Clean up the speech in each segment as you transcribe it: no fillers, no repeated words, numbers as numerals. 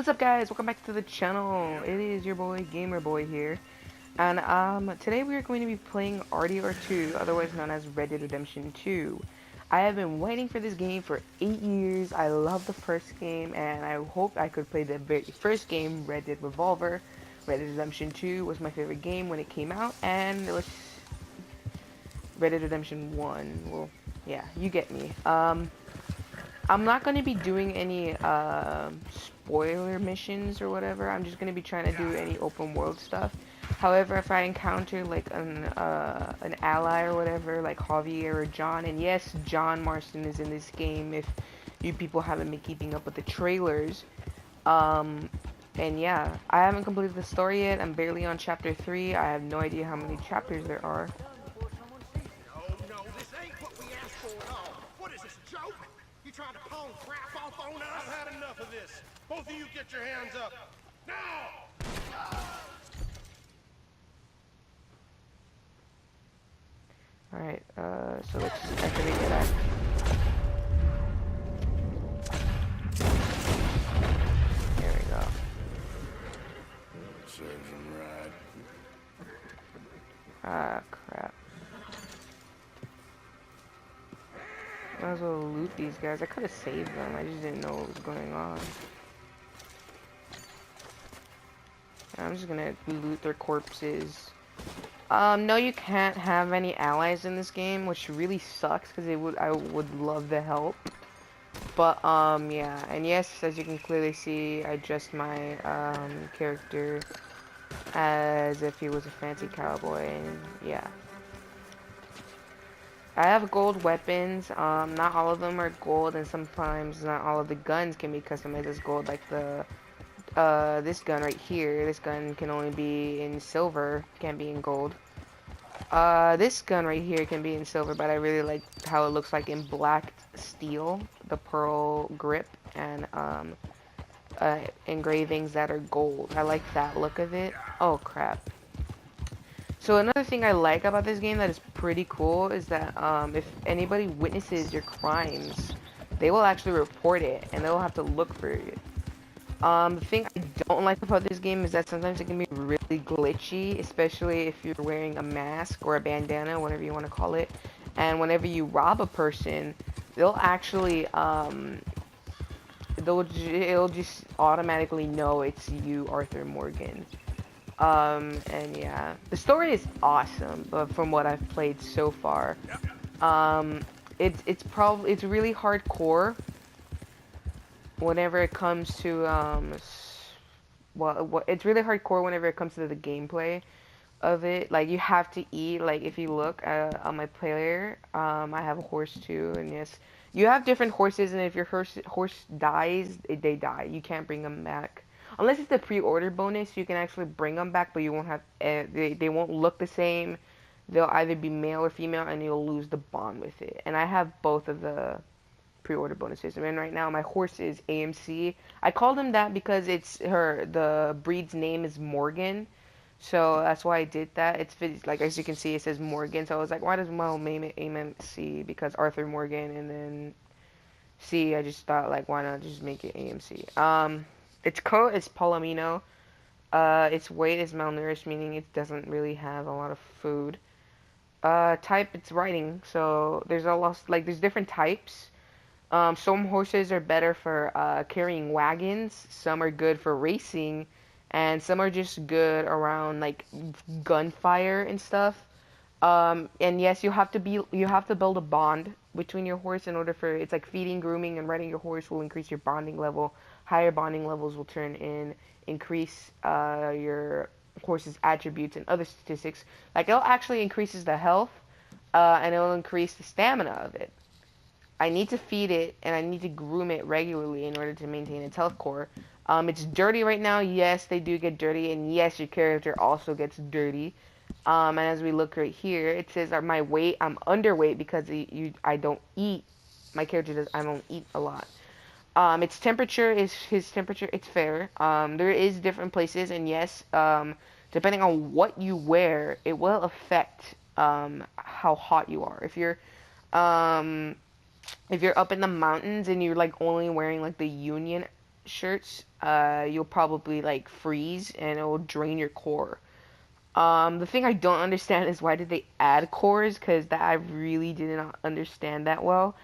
What is up, guys? Welcome back to the channel. It is your boy Gamer Boy here, and today we are going to be playing RDR2, otherwise known as Red Dead Redemption 2. I have been waiting for this game for 8 years. I love the first game, and I hope I could play the very first game, Red Dead Revolver. Red Dead Redemption 2 was my favorite game when it came out, and Red Dead Redemption 1. Well, yeah, you get me. I'm not going to be doing any spoiler missions or whatever. I'm just going to be trying to do any open world stuff. However, if I encounter like an ally or whatever, like Javier or John, and yes, John Marston is in this game if you people haven't been keeping up with the trailers. And yeah, I haven't completed the story yet. I'm barely on chapter 3. I have no idea how many chapters there are. No, this ain't what we asked for at all. What is this, a joke? You trying to pawn crap off on us? I've had enough of this. Both of you get your hands up. Now! Alright, so let's actually get at. There we go. Serves him right. Ah, crap. Might as well loot these guys. I could have saved them. I just didn't know what was going on. I'm just gonna loot their corpses. No, you can't have any allies in this game, which really sucks because I would love the help. But yeah, and yes, as you can clearly see, I dressed my character as if he was a fancy cowboy, and yeah. I have gold weapons. Not all of them are gold, and sometimes not all of the guns can be customized as gold. Like this gun right here. This gun can only be in silver, can't be in gold. This gun right here can be in silver, but I really like how it looks like in black steel, the pearl grip, and engravings that are gold. I like that look of it. Oh crap. So another thing I like about this game that is pretty cool is that if anybody witnesses your crimes, they will actually report it, and they'll have to look for it. The thing I don't like about this game is that sometimes it can be really glitchy, especially if you're wearing a mask or a bandana, whatever you want to call it. And whenever you rob a person, they'll actually, it'll just automatically know it's you, Arthur Morgan. And yeah, the story is awesome, but from what I've played so far, it's really hardcore whenever it comes to it's really hardcore whenever it comes to the gameplay of it. Like, you have to eat. Like, if you look on my player, I have a horse too, and yes, you have different horses, and if your horse dies, they die. You can't bring them back unless it's the pre-order bonus. You can actually bring them back, but you won't have they won't look the same. They'll either be male or female, and you'll lose the bond with it. And I have both of the pre-order bonuses, and right now my horse is AMC. I called him that because the breed's name is Morgan, so that's why I did that. It's like, as you can see, it says Morgan, so I was like, why does my name it AMC? Because Arthur Morgan, and then C, I just thought, like, why not just make it AMC. Its coat is Palomino. Its weight is malnourished, meaning it doesn't really have a lot of food. Type, it's riding, so there's there's different types. Some horses are better for carrying wagons, some are good for racing, and some are just good around like gunfire and stuff. And yes, you have to build a bond between your horse in order for, it's like feeding, grooming, and riding your horse will increase your bonding level. Higher bonding levels will increase your horse's attributes and other statistics. Like, it'll actually increases the health, and it'll increase the stamina of it. I need to feed it, and I need to groom it regularly in order to maintain its health core. It's dirty right now. Yes, they do get dirty, and yes, your character also gets dirty. And as we look right here, it says my weight. I'm underweight because I don't eat. My character does. I don't eat a lot. Its temperature is his temperature. It's fair. There is different places, and yes, depending on what you wear, it will affect how hot you are. If you're up in the mountains and you're like only wearing like the Union shirts, you'll probably like freeze and it will drain your core. The thing I don't understand is why did they add cores? Because that I really did not understand that well.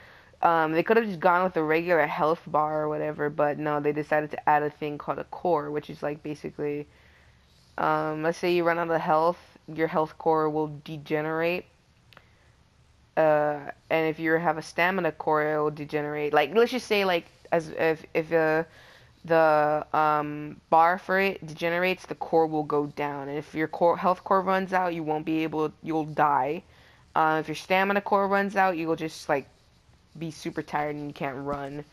They could have just gone with a regular health bar or whatever, but no, they decided to add a thing called a core, which is like basically, let's say you run out of health, your health core will degenerate. And if you have a stamina core, it will degenerate. Like let's just say like as if the bar for it degenerates, the core will go down. And if your core health core runs out, you won't be able, you'll die. If your stamina core runs out, you will just like be super tired and you can't run.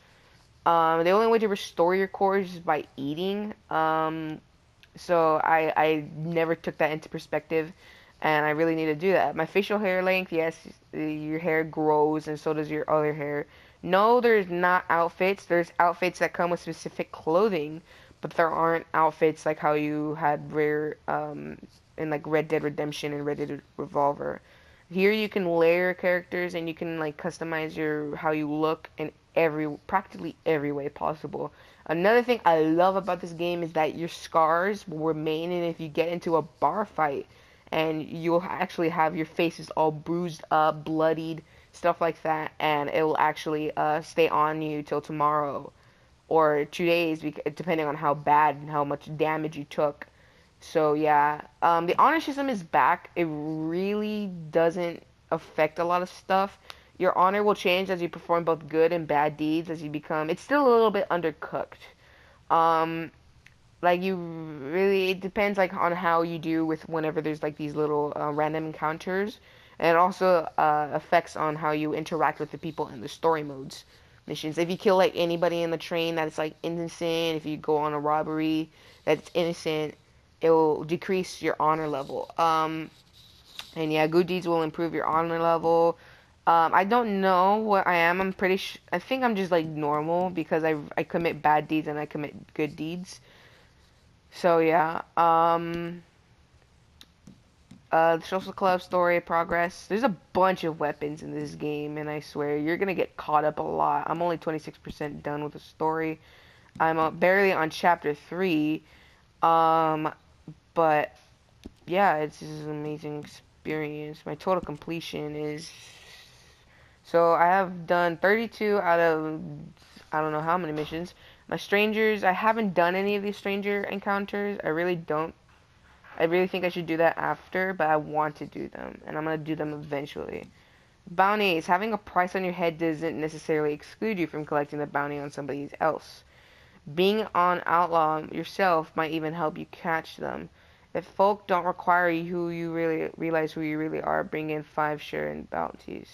The only way to restore your core is just by eating. So I never took that into perspective, and I really need to do that. My facial hair length, yes, your hair grows, and so does your other hair. No, there's not outfits. There's outfits that come with specific clothing, but there aren't outfits like how you had rare in like Red Dead Redemption and Red Dead Revolver. Here you can layer characters and you can like customize your how you look in practically every way possible. Another thing I love about this game is that your scars will remain, and if you get into a bar fight, and you'll actually have your faces all bruised up, bloodied, stuff like that, and it will actually stay on you till tomorrow or 2 days, depending on how bad and how much damage you took. So yeah, the honor system is back. It really doesn't affect a lot of stuff. Your honor will change as you perform both good and bad deeds as you become. It's still a little bit undercooked. Um, like you really, it depends like on how you do with whenever there's like these little random encounters, and it also affects on how you interact with the people in the story modes missions. If you kill like anybody in the train that's like innocent, if you go on a robbery that's innocent, it will decrease your honor level. And yeah, good deeds will improve your honor level. I don't know what I am. I'm pretty I think I'm just like normal because I commit bad deeds and I commit good deeds. So yeah. The social club story progress. There's a bunch of weapons in this game, and I swear you're gonna get caught up a lot. I'm only 26% done with the story. I'm barely on chapter 3. Um, but yeah, it's just an amazing experience. My total completion is, so I have done 32 out of I don't know how many missions. My strangers, I haven't done any of these stranger encounters. I really don't. I really think I should do that after, but I want to do them, and I'm gonna do them eventually. Bounties. Having a price on your head doesn't necessarily exclude you from collecting the bounty on somebody else. Being on outlaw yourself might even help you catch them. If folk don't require you who you really realize who you really are, bring in 5 share in bounties.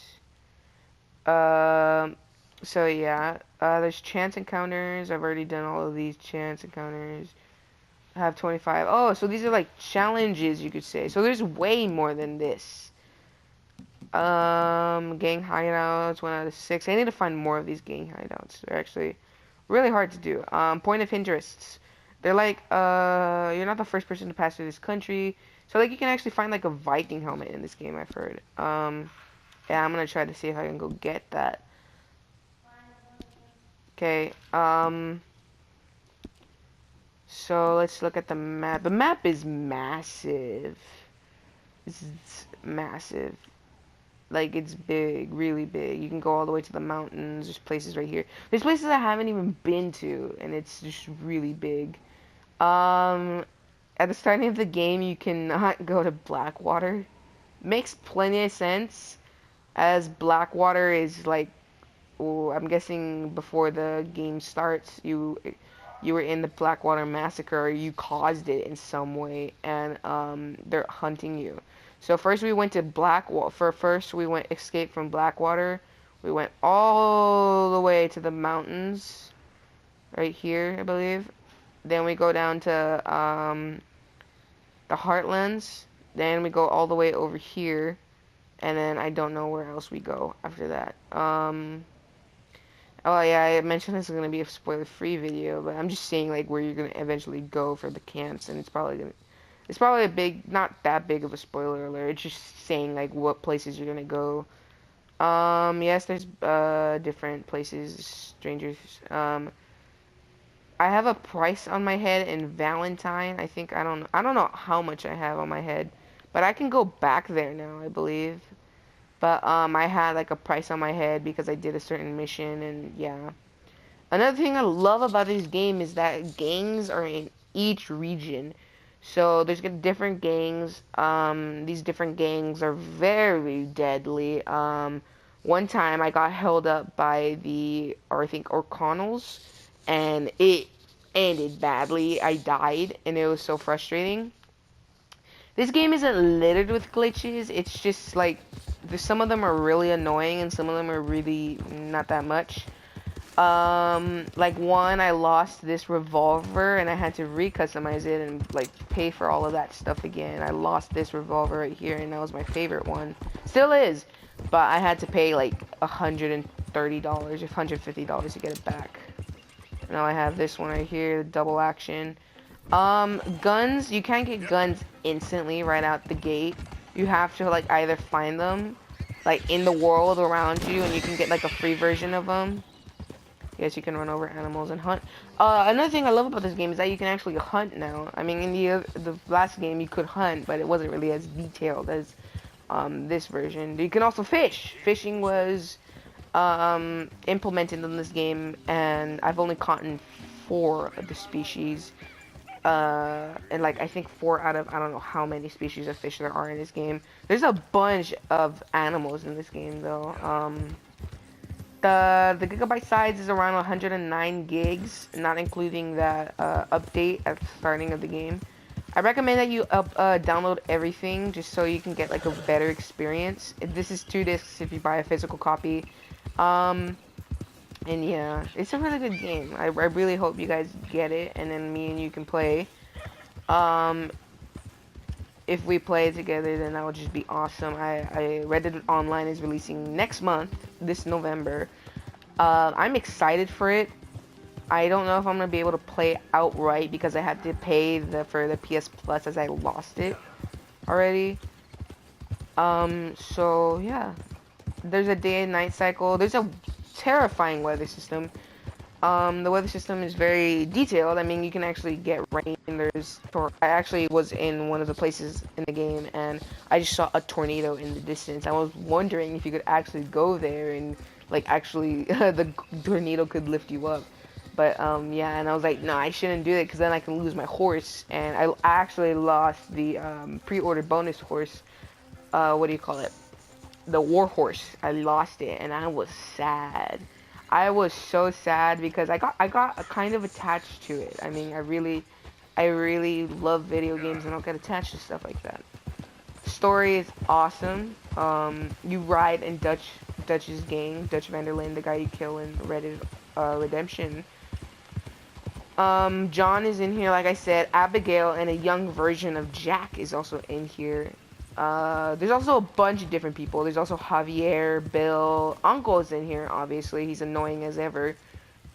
Um, so yeah, there's chance encounters. I've already done all of these chance encounters. I have 25. Oh, so these are like challenges, you could say. So there's way more than this. Gang hideouts, 1 out of 6. I need to find more of these gang hideouts. They're actually really hard to do. Point of interests. They're like, you're not the first person to pass through this country. So like you can actually find like a Viking helmet in this game, I've heard. Yeah, I'm gonna try to see if I can go get that. Okay, so let's look at the map. The map is massive. This is massive. Like, it's big, really big. You can go all the way to the mountains. There's places right here. There's places I haven't even been to, and it's just really big. Um, at the starting of the game, you cannot go to Blackwater. Makes plenty of sense, as Blackwater is like, well, I'm guessing before the game starts, you were in the Blackwater massacre, or you caused it in some way, and they're hunting you. So first we went to Blackwater. First we went escape from Blackwater. We went all the way to the mountains, right here, I believe. Then we go down to the Heartlands. Then we go all the way over here, and then I don't know where else we go after that. Oh yeah, I mentioned this is gonna be a spoiler-free video, but I'm just saying like where you're gonna eventually go for the camps, and it's probably a big, not that big of a spoiler alert. It's just saying like what places you're gonna go. Yes, there's different places, strangers. I have a price on my head in Valentine. I don't know how much I have on my head, but I can go back there now, I believe. But I had like a price on my head because I did a certain mission, and yeah. Another thing I love about this game is that gangs are in each region. So there's different gangs. These different gangs are very deadly. One time I got held up by or I think Orconals, and it ended badly. I died, and it was so frustrating. This game isn't littered with glitches. It's just like some of them are really annoying, and some of them are really not that much. Like one, I lost this revolver and I had to recustomize it and like pay for all of that stuff again. I lost this revolver right here, and that was my favorite one. Still is, but I had to pay like $130, if $150 to get it back. Now I have this one right here, double action. Guns, you can't get guns instantly right out the gate. You have to like either find them like in the world around you, and you can get like a free version of them. Yes, you can run over animals and hunt. Another thing I love about this game is that you can actually hunt now. I mean, in the last game you could hunt, but it wasn't really as detailed as this version. You can also fish. Fishing was implemented in this game, and I've only caught 4 of the species. And like I think 4 out of I don't know how many species of fish there are in this game. There's a bunch of animals in this game though. The gigabyte size is around 109 gigs, not including that update at the starting of the game. I recommend that you download everything just so you can get like a better experience. This is 2 discs if you buy a physical copy. And yeah, it's a really good game. I really hope you guys get it, and then me and you can play. If we play together, then that would just be awesome. I read that Online is releasing next month, this November. I'm excited for it. I don't know if I'm gonna be able to play outright because I had to pay for the PS Plus as I lost it already. So yeah, there's a day and night cycle. There's a terrifying weather system. The weather system is very detailed. I mean, you can actually get rain. I actually was in one of the places in the game, and I just saw a tornado in the distance. I was wondering if you could actually go there and, like, actually, the tornado could lift you up. But, yeah, and I was like, no, I shouldn't do that, because then I can lose my horse. And I actually lost the, pre-order bonus horse. What do you call it? The war horse. I lost it, and I was sad. I was so sad because I got kind of attached to it. I mean, I really love video games, and I'll get attached to stuff like that. The story is awesome. You ride in Dutch's gang, Dutch Vanderlyn, the guy you kill in Red Dead Redemption. John is in here, like I said. Abigail and a young version of Jack is also in here. There's also a bunch of different people. There's also Javier, Bill, Uncle is in here, obviously. He's annoying as ever.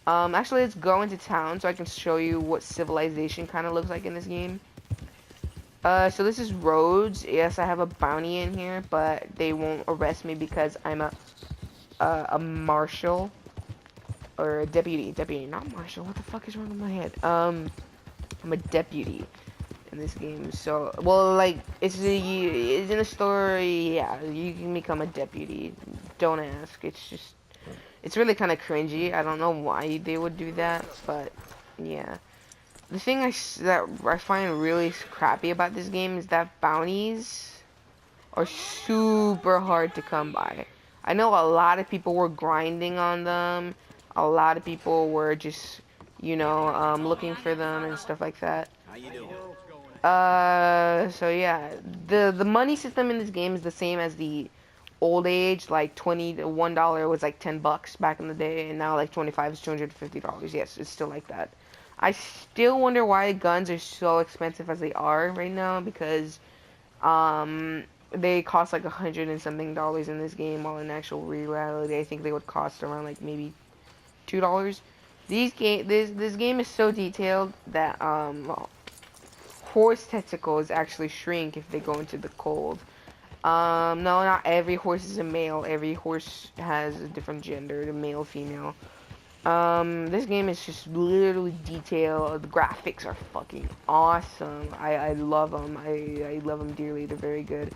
Actually, let's go into town so I can show you what civilization kind of looks like in this game. So this is Rhodes. Yes, I have a bounty in here, but they won't arrest me because I'm a marshal. Or a deputy, not marshal. What the fuck is wrong with my head? I'm a deputy in this game. So, well, like, it's in a story. Yeah, you can become a deputy. Don't ask. It's really kind of cringy. I don't know why they would do that, but yeah. The thing that I find really crappy about this game is that bounties are super hard to come by. I know a lot of people were grinding on them. A lot of people were just, looking for them and stuff like that. How you doing? So yeah, the money system in this game is the same as the old age. Like $21 was like $10 back in the day, and now like 25 is $250. Yes, it's still like that. I still wonder why guns are so expensive as they are right now, because they cost like $100 and something in this game, while in actual reality I think they would cost around like maybe $2. This game is so detailed that horse testicles actually shrink if they go into the cold. No, not every horse is a male. Every horse has a different gender, the male, female. This game is just literally detailed. The graphics are fucking awesome. I love them. I love them dearly. They're very good.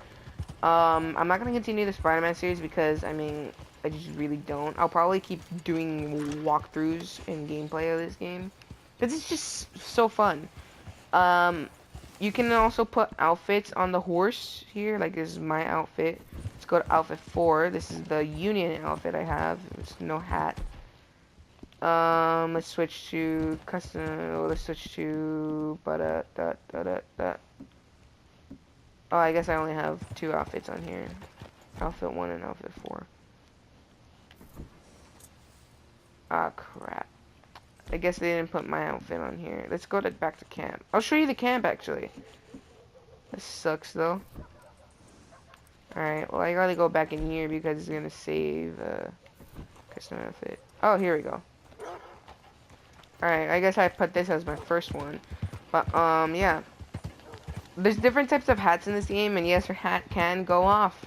I'm not gonna continue the Spider-Man series because I mean I just really don't. I'll probably keep doing walkthroughs and gameplay of this game because it's just so fun. Um, you can also put outfits on the horse here. Like this is my outfit. Let's go to outfit 4. This is the Union outfit I have. It's no hat. Let's switch to custom. Let's switch to. Oh, I guess I only have 2 outfits on here. Outfit 1 and outfit 4. Ah, crap. I guess they didn't put my outfit on here. Let's go back to camp. I'll show you the camp, actually. This sucks, though. Alright, well, I gotta go back in here because it's gonna save, custom outfit. Oh, here we go. Alright, I guess I put this as my first one. But, yeah. There's different types of hats in this game, and yes, your hat can go off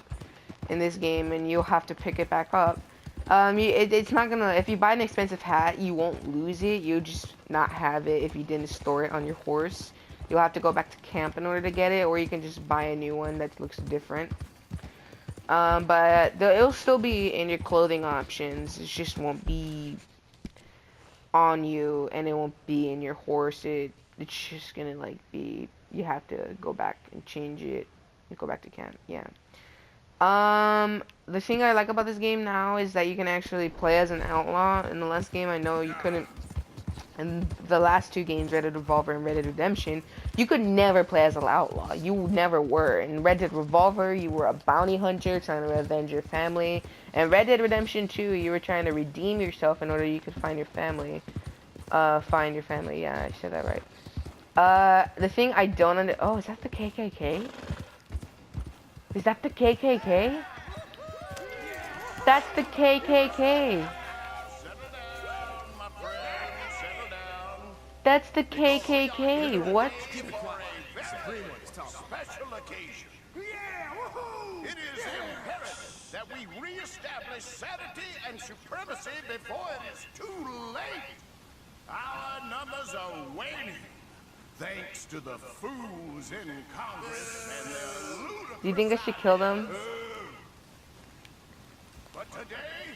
in this game, and you'll have to pick it back up. It's not gonna, if you buy an expensive hat, you won't lose it, you'll just not have it if you didn't store it on your horse. You'll have to go back to camp in order to get it, or you can just buy a new one that looks different. But it'll still be in your clothing options, it just won't be on you, and it won't be in your horse, it's just gonna, like, be, you have to go back and change it, and go back to camp, yeah. The thing I like about this game now is that you can actually play as an outlaw. In the last game, I know you couldn't. In the last 2 games, Red Dead Revolver and Red Dead Redemption, you could never play as an outlaw. You never were. In Red Dead Revolver, you were a bounty hunter trying to avenge your family. And Red Dead Redemption 2, you were trying to redeem yourself in order you could find your family. Yeah, I said that right. The thing I don't oh, is that the KKK? Is that the KKK? That's the KKK. That's the KKK. What? Special occasion. Yeah, woohoo! It is imperative that we reestablish sanity and supremacy before it is too late. Our numbers are waning, thanks to the fools in Congress and their ludicrous. Do you think I should kill them? But today,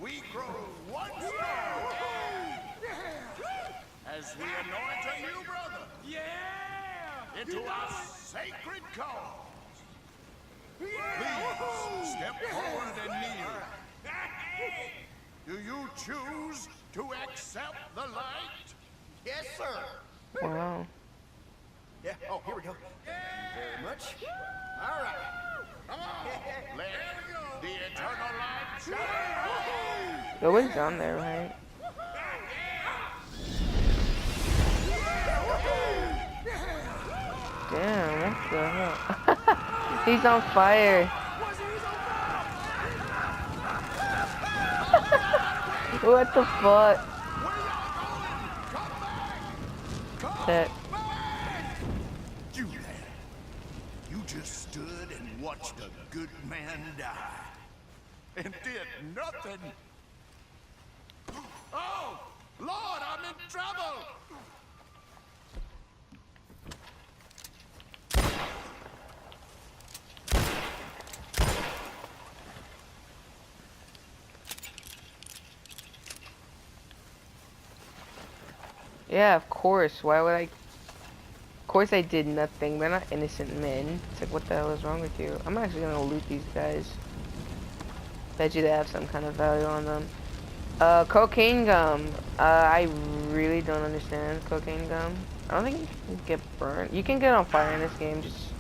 we grow one stronger as we anoint a new brother into our sacred cause. Please step forward and kneel. Do you choose to accept the light? Yes, sir. Wow. Yeah, oh, here we go. Thank you very much. All right. Come on. Let the eternal light shine. It was down there, right? Damn, what the hell? He's on fire. What the fuck? That. You there. You just stood and watched a good man die. And did nothing. Oh, Lord, I'm in trouble. Yeah, of course. Why would I? Of course I did nothing. They're not innocent men. It's like, what the hell is wrong with you? I'm actually gonna loot these guys. Bet you they have some kind of value on them. Cocaine gum. I really don't understand cocaine gum. I don't think you can get burnt. You can get on fire in this game, just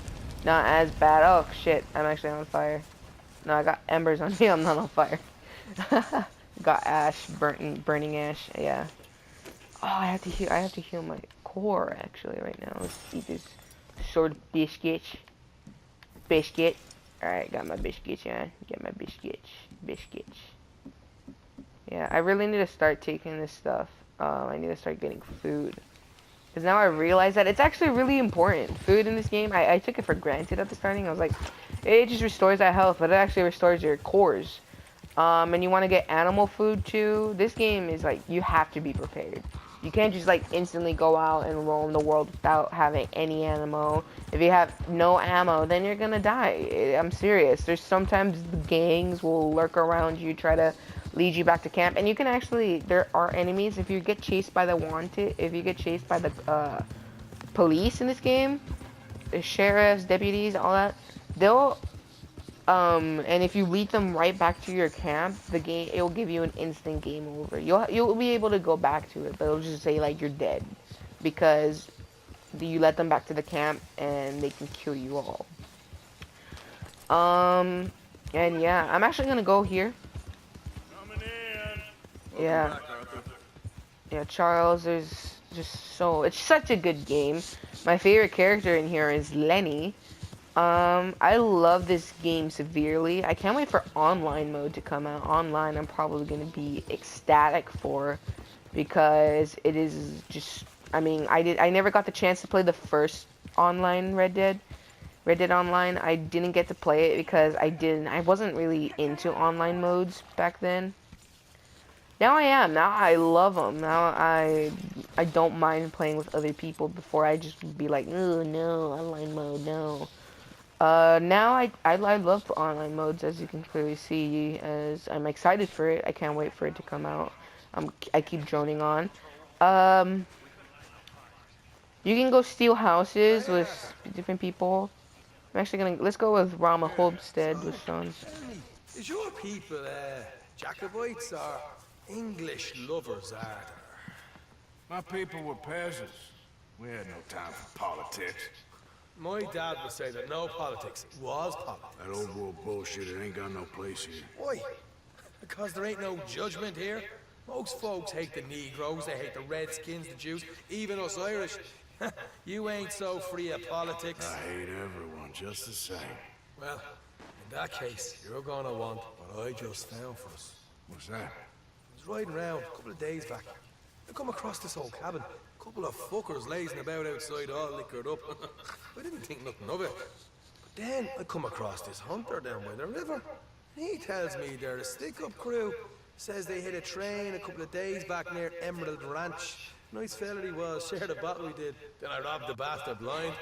not as bad. Oh shit, I'm actually on fire. No, I got embers on me. I'm not on fire. Got ash, burning ash. Yeah. Oh, I have to heal my core actually right now. Let's eat this sort of biscuit. Biscuit. Alright, got my biscuits, yeah. Get my biscuits. Biscuits. Yeah, I really need to start taking this stuff. I need to start getting food. Because now I realize that it's actually really important. Food in this game, I took it for granted at the starting. I was like, it just restores that health, but it actually restores your cores. And you want to get animal food too. This game is like, you have to be prepared. You can't just like instantly go out and roam the world without having any ammo. If you have no ammo, then you're gonna die. I'm serious. There's sometimes the gangs will lurk around you, try to lead you back to camp, and you can actually, there are enemies. If you get chased by the wanted, if you get chased by the police in this game, the sheriffs, deputies, all that, they'll and if you lead them right back to your camp, the game, it will give you an instant game over. You'll be able to go back to it, but it'll just say like you're dead because you let them back to the camp and they can kill you all. And yeah, I'm actually gonna go here. Coming in. Yeah, yeah, Charles. There's just so, it's such a good game. My favorite character in here is Lenny. I love this game severely. I can't wait for online mode to come out. Online, I'm probably gonna be ecstatic for, because it is just, I mean, I never got the chance to play the first online Red Dead Online. I didn't get to play it because I wasn't really into online modes back then. Now I am. Now I love them. Now I don't mind playing with other people. Before I just be like, oh no, online mode, no. Now I love online modes, as you can clearly see, as I'm excited for it. I can't wait for it to come out. I keep droning on. You can go steal houses with different people. I'm actually gonna, let's go with Rama Homestead with Sean. Tell me, is your people Jacobites or English lovers, are My people were peasants. We had no time for politics. My dad would say that no politics was politics. That old world bullshit, it ain't got no place here. Why? Because there ain't no judgment here. Most folks hate the Negroes, they hate the Redskins, the Jews, even us Irish. You ain't so free of politics. I hate everyone just the same. Well, in that case, you're gonna want what I just found for us. What's that? I was riding around a couple of days back. I come across this old cabin. A couple of fuckers lazing about outside all liquored up. I didn't think nothing of it. But then I come across this hunter down by the river. And he tells me they're a stick-up crew. Says they hit a train a couple of days back near Emerald Ranch. Nice fella he was, shared a bottle we did. Then I robbed the bastard blind.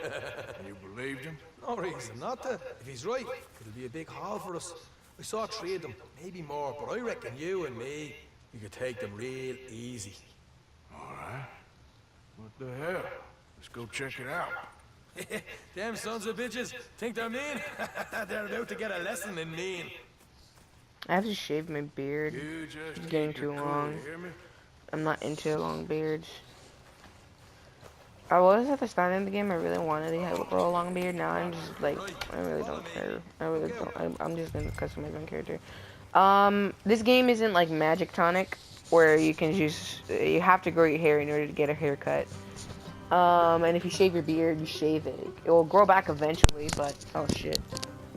You believed him? No reason not to. If he's right, it'll be a big haul for us. I saw 3 of them, maybe more, but I reckon you and me, we could take them real easy. All right. What the hell? Let's go check it out. Them sons of bitches think they're mean? They're about to get a lesson in mean. I have to shave my beard. You just It's getting keep it too cool, long. you hear me? I'm not into long beards. I was at the start of the game. I really wanted to grow a long beard. Now I'm just like, I really don't care. I really don't. I'm just gonna customize my character. This game isn't like Magic Tonic, where you can just, you have to grow your hair in order to get a haircut. And if you shave your beard, you shave it. It will grow back eventually, but oh shit,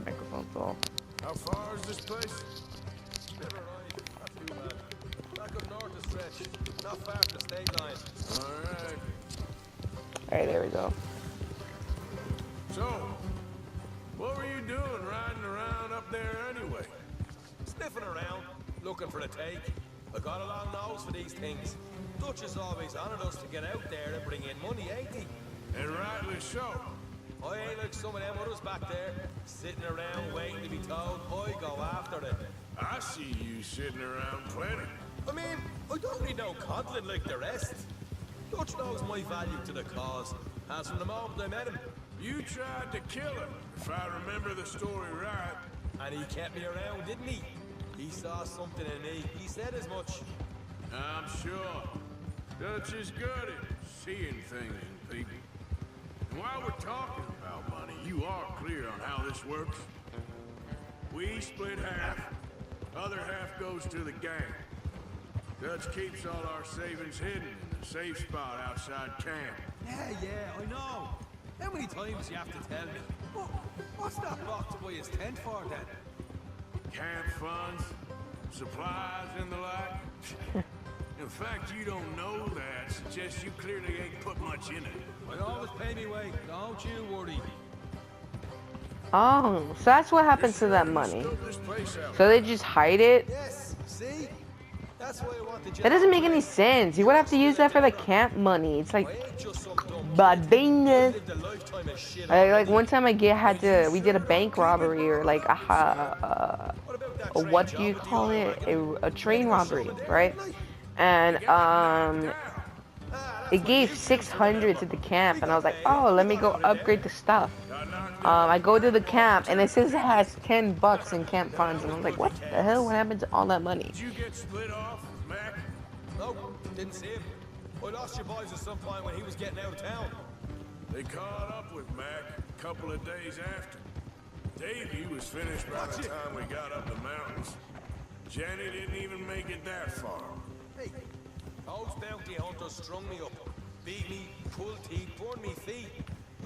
microphone fall. How far is this place? Never right, not too bad. Back up north a stretch, not far from the state line. All right. All right, there we go. So, what were you doing riding around up there anyway? Sniffing around, looking for the take. I got a long nose for these things. Dutch has always honored us to get out there and bring in money, ain't he? And rightly so. I ain't like some of them others back there, sitting around waiting to be told I go after it. I see you sitting around plenty. I mean, I don't need no coddling like the rest. Dutch knows my value to the cause, as from the moment I met him. You tried to kill him, if I remember the story right. And he kept me around, didn't he? He saw something in me. He said as much. I'm sure. Dutch is good at seeing things in people. And while we're talking about money, you are clear on how this works? We split half. Other half goes to the gang. Dutch keeps all our savings hidden in the safe spot outside camp. Yeah, I know. How many times you have to tell me? What's that box by his tent for then? Camp funds, supplies, and the like. In fact, you don't know that suggests you clearly ain't put much in it. I always pay me way, don't you worry. Oh, so that's what happens to that money. So they just hide it? Yes, see? That's why I wanted you That doesn't out make any today. sense. You would You're have to use still a that for the doubter. camp money. It's like, I ain't just some dumb kid. I've badinga. lived a lifetime of shit Like already. one time Are you we did a sure about bank keeping robbery or her like without concern? a What about that train what do job you with the call oil it? wagon? A Ready train for robbery, something there, right? Gamplay? And You're getting knocked down. That's it what gave you seem to 600 remember. to the camp, We and I got was like, paid. oh, We let me got go out of upgrade there. the stuff. Got knocked down I with go to the blackwater. camp, and it says it has 10 bucks in camp Now funds, that and I was was like, bloody what the hell? chaos. What happened to all that money? Did you get split off with Mac? Nope, didn't see him. I lost your boys at some point when he was getting out of town. They caught up with Mac a couple of days after. Davey was finished by the time we got up the mountains. Jenny didn't even make it that far. Hey, those bounty hunters strung me up. Beat me, pulled teeth, burned me feet.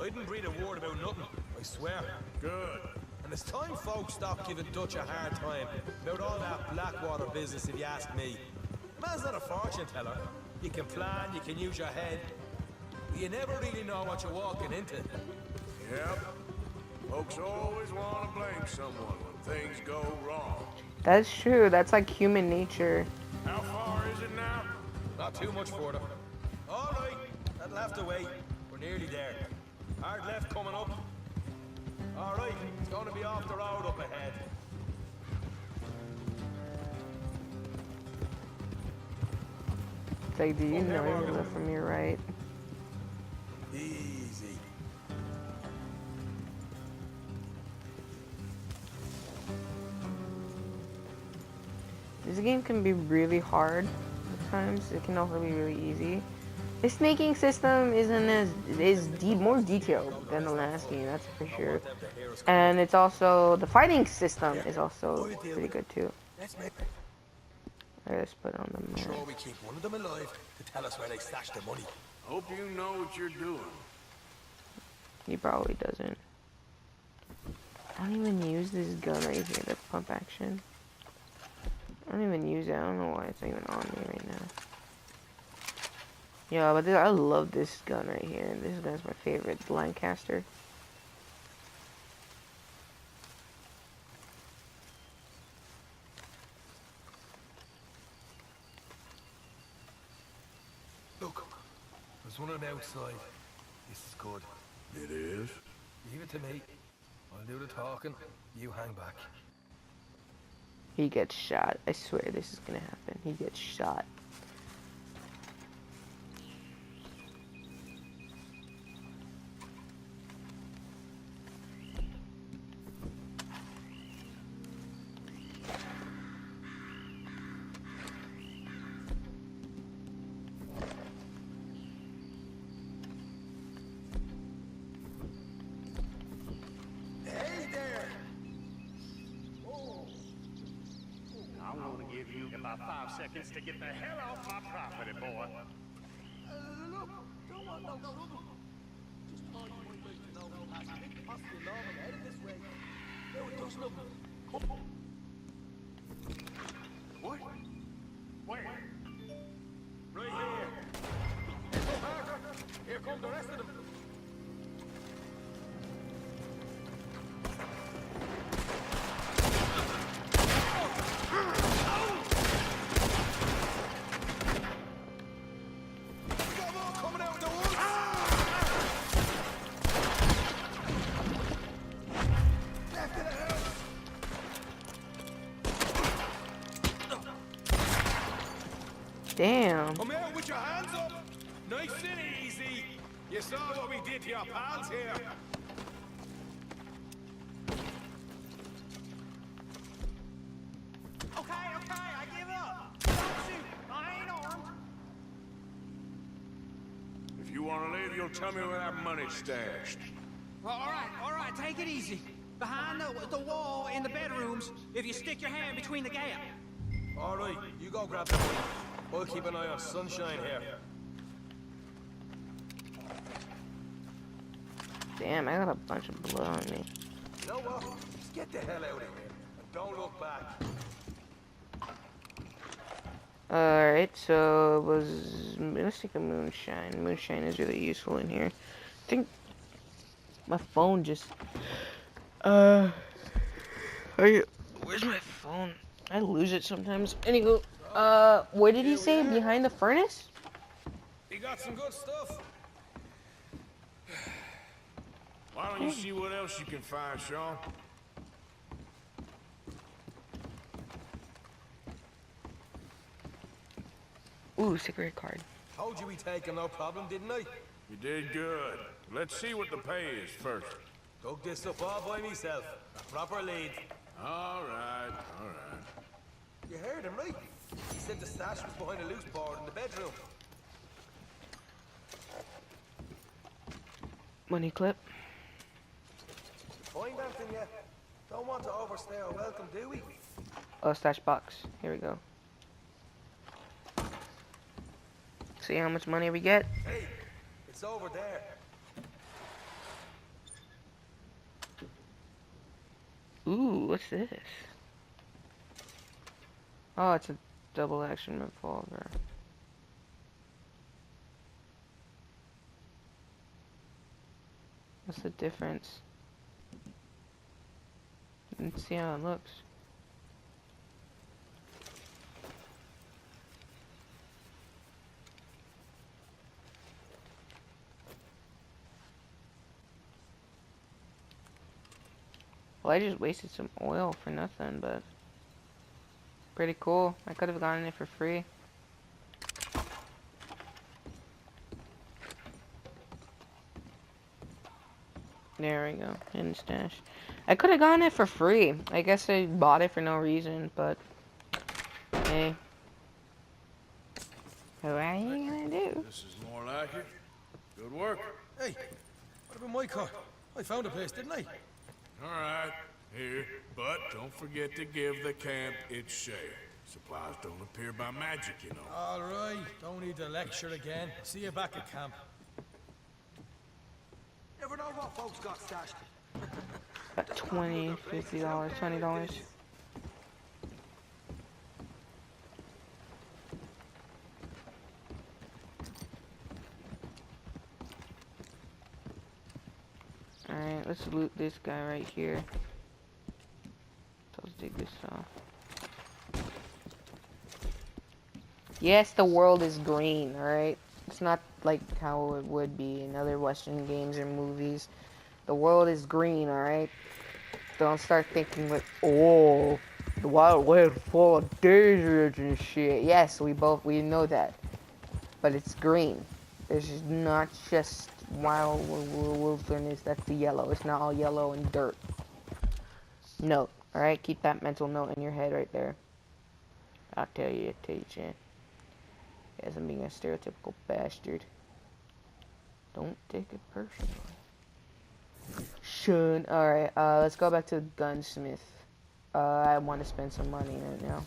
I didn't breathe a word about nothing, I swear. Good. And it's time folks stop giving Dutch a hard time about all that Blackwater business, if you ask me. Man's not a fortune teller. You can plan, you can use your head. But you never really know what you're walking into. Yep. Folks always want to blame someone when things go wrong. That's true. That's like human nature. How far is it now? Not too much further. All right, that'll have to wait. We're nearly there. Hard left coming up. All right, it's going to be off the road up ahead. It's like, do you know your left from your right? Easy. This game can be really hard at times. It can also be really easy. The snaking system isn't more detailed than the last game, that's for sure. And it's also the fighting system is also pretty good too. Let's make Alright, let's put it on the sure map. we keep one of them alive to tell us where they stashed the money. Hope you know what you're doing. He probably doesn't. I don't even use this gun right here, the pump action. I don't even use it. I don't know why it's not even on me right now. Yeah, but I love this gun right here. This gun's my favorite, the Lancaster. Look, there's one on the outside. This is good. It is? Leave it to me. I'll do the talking. You hang back. He gets shot. I swear this is gonna happen. He gets shot. Hey there! I'm gonna give you about 5 seconds to get the hell off my property, boy. Look, don't want no trouble. Just thought you might like to know who has a big possible normal headed this way. No, it does nothing. What? Where? Right here. Hey, go Parker. Here come the rest of them. We got more coming out of the woods. Left of the house. Damn. Come out with your hands up. Nice and easy. You saw what we did to your pals here. Okay, I give up. Don't shoot. I ain't armed. If you want to leave, you'll tell me where that money's stashed. Well, all right, take it easy. Behind the wall in the bedrooms, if you stick your hand between the gap. All right, you go grab the money. I'll keep an eye on Sunshine here. Damn, I got a bunch of blood on me. You know what? Just get the hell out of here. And don't look back. Alright, so it was... Let's take a moonshine. Moonshine is really useful in here. I think my phone just Uh, where's my phone? I lose it sometimes. Anywho, what did he Here we say? are. Behind the furnace? You got some good stuff. Why don't you see what else you can find, Sean? Ooh, cigarette card. Told you we'd take him, no problem, didn't I? You did good. Let's see what the pay is first. Dug this up all by myself. A proper lead. All right, all right. You heard him, right? He said the stash was behind a loose board in the bedroom. Money clip. Find anything yet? Don't want to overstay our welcome, do we? Oh, stash box. Here we go. See how much money we get? Hey, it's over there. Ooh, what's this? Oh, it's a double action revolver. What's the difference? Let's see how it looks. Well, I just wasted some oil for nothing, but pretty cool. I could have gotten it for free. There we go, hidden stash. I could have gotten it for free. I guess I bought it for no reason, but hey. What are you gonna do? This is more like it. Good work. Hey, what about my car? I found a place, didn't I? All right, here. But don't forget to give the camp its share. Supplies don't appear by magic, you know. All right, don't need to lecture again. See you back at camp. Never know what folks got stashed. About $20, $50, $20. Alright, let's loot this guy right here. So let's dig this off. Yes, the world is green, alright? It's not like how it would be in other Western games or movies. The world is green, alright? Don't start thinking like, oh, the Wild West full of deserts and shit. Yes, we know that. But it's green. This is not just wild wilderness. That's the yellow. It's not all yellow and dirt. Note, alright? Keep that mental note in your head right there. I'll tell you, Yes, I'm being a stereotypical bastard. Don't take it personally. Should. Alright, let's go back to the gunsmith. I want to spend some money right now.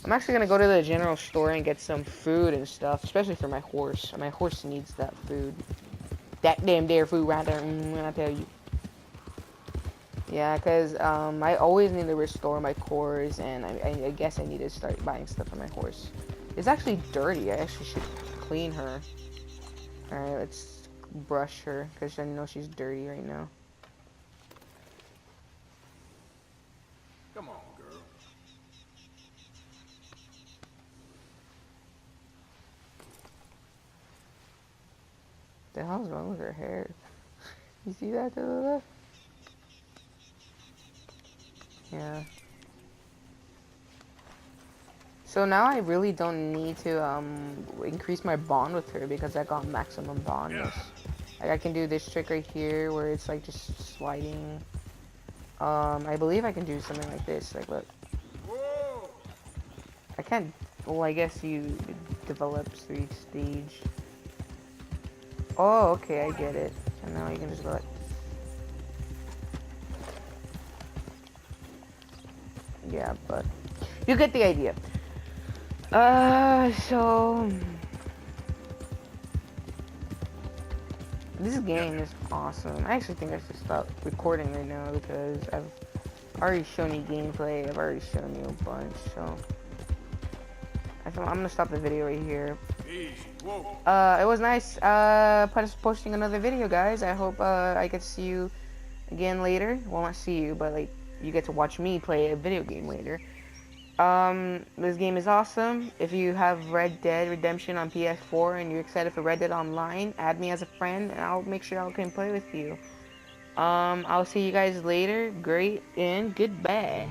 I'm actually gonna go to the general store and get some food and stuff, especially for my horse. My horse needs that food. That damn dare food right there, I tell you. Yeah, because I always need to restore my cores, and I guess I need to start buying stuff for my horse. It's actually dirty. I actually should clean her. Alright, let's brush her, because I know she's dirty right now. Come on, girl. The hell's wrong with her hair? You see that to the left? Yeah. So now I really don't need to increase my bond with her because I got maximum bondness. Like I can do this trick right here where it's like just sliding. I believe I can do something like this. Like look. I can't. Well, I guess you develop through each stage. Oh, okay, I get it. And now you can just go like. Yeah, but you get the idea. So this game is awesome. I actually think I should stop recording right now because I've already shown you gameplay. I've already shown you a bunch, so I'm gonna stop the video right here. Easy. Whoa. It was nice posting another video, guys. I hope I get to see you again later. Well, not see you, but like you get to watch me play a video game later. This game is awesome. If you have Red Dead Redemption on PS4 and you're excited for Red Dead Online, add me as a friend and I'll make sure I can play with you. I'll see you guys later. Great and goodbye.